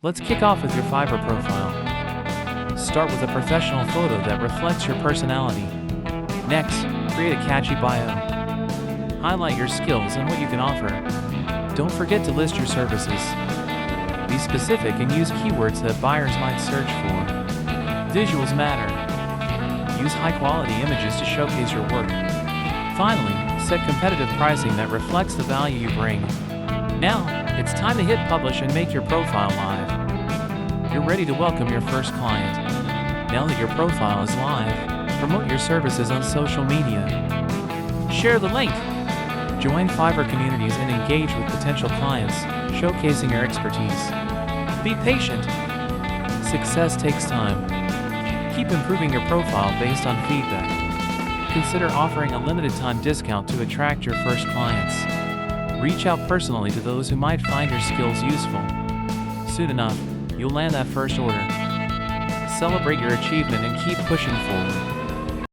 Let's kick off with your Fiverr profile. Start with a professional photo that reflects your personality. Next, create a catchy bio. Highlight your skills and what you can offer. Don't forget to list your services. Be specific and use keywords that buyers might search for. Visuals matter. Use high-quality images to showcase your work. Finally, set competitive pricing that reflects the value you bring. Now, it's time to hit publish and make your profile live. You're ready to welcome your first client. Now that your profile is live, promote your services on social media. Share the link. Join Fiverr communities and engage with potential clients, showcasing your expertise. Be patient. Success takes time. Keep improving your profile based on feedback. Consider offering a limited time discount to attract your first clients. Reach out personally to those who might find your skills useful. Soon enough, you'll land that first order. Celebrate your achievement and keep pushing forward.